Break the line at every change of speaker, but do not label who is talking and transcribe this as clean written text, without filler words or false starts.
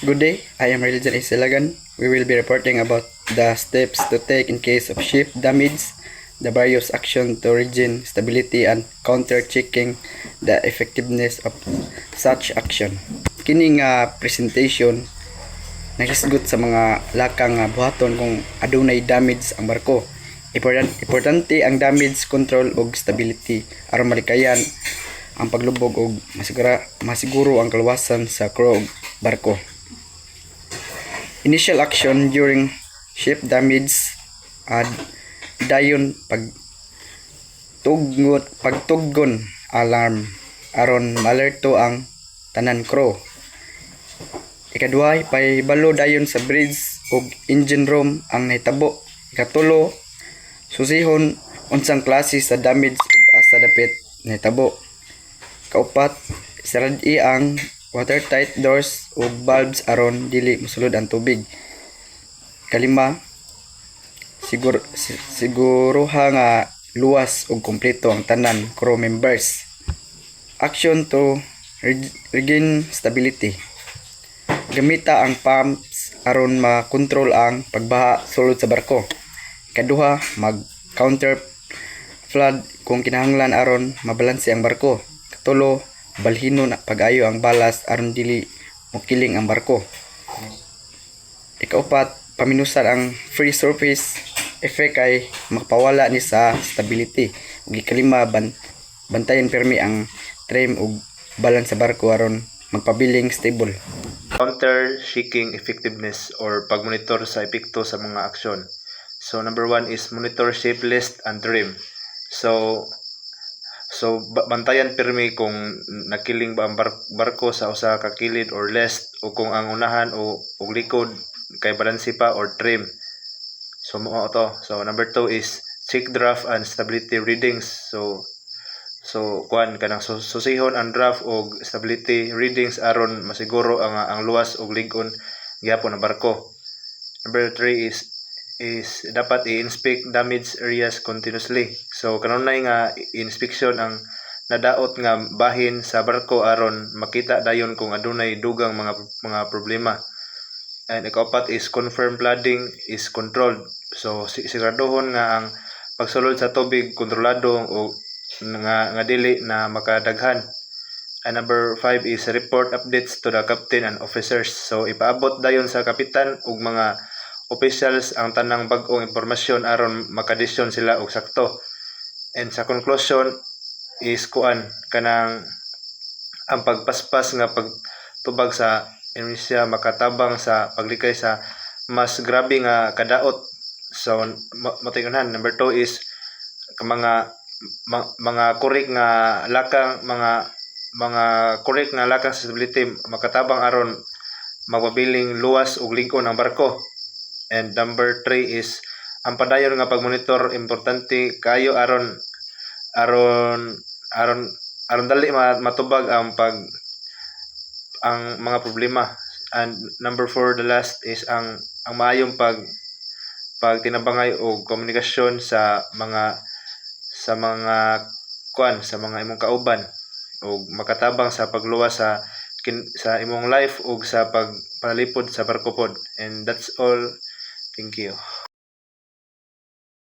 Good day, I am Religion Isilagan. We will be reporting about the steps to take in case of ship damage, the various actions to regain stability and counter-checking the effectiveness of such action. Kining presentation nagisgot sa mga lakang buhaton kung adunay damage ang barko. Importante ang damage control ug stability aron malikayan ang paglubog ug masiguro ang kaluwasan sa crew ug barko. Initial action during ship damage dayon pagtuggon alarm aron maalerto ang tanan crew. Ikaduha, paibalo dayon sa bridge ug engine room ang nahitabo. Ikatulo, susihon unsang klase sa damage ug asa dapit nahitabo. Kaupat, saradi ang watertight doors ug valves aron dili mosulod ang tubig. Kalima, siguruha nga luwas ug kompleto ang tanan crew members. Action to regain stability. Gamita ang pumps aron makontrol ang pagbaha sulod sa barko. Ikaduha, mag-counter flood kung kinahanglan aron mabalanse ang barko. Katulo, balhinon pag-ayo ang balas aron dili mokiling ang barko. Ikaupat, paminusan ang free surface effect kay makapawala ni sa stability. Ug ikalima, bantayan permi ang trim ug balance sa barko aron magpabiling stable.
Counter-checking effectiveness or pagmonitor sa epekto sa mga aksyon. So number 1 is monitor shape list and trim. So bantayan pirmi kung nakiling ba ang barko sa usa ka kilid or list o kung ang unahan o likod kay balanse pa or trim. So mo to. So number 2 is check draft and stability readings. So kuan kanang susihon ang draft og stability readings aron masiguro ang luwas og lig-on gyapon ang barko. Number 3 is dapat i-inspect damaged areas continuously. So kanunay nga inspection ang nadaot nga bahin sa barko aron makita dayon kung adunay dugang mga problema. And ikaapat is confirm flooding is controlled. So siguraduhon nga ang pagsulod sa tubig kontrolado o nga dili na makadaghan. And number 5 is report updates to the captain and officers. So ipaabot dayon sa kapitan ug mga officials ang tanang bag-ong impormasyon aron makadesisyon sila og sakto. And sa conclusion is kanang ang pagpaspas nga pagtubag sa emerhensya makatabang sa paglikay sa mas grabe nga kadaot. So matingunan. Number 2 is mga correct nga lakang mga correct nga lakang stability makatabang aron magpabiling luwas ug lig-on ang barko. And number 3 is ang padayon nga pagmonitor importante kayo aron dali matubag ang mga problema. And number 4, the last is ang maayong pagtinabangay og komunikasyon sa mga imong kauban ug makatabang sa pagluwas sa imong life ug sa pagpalipod sa barko pod. And that's all. Thank you.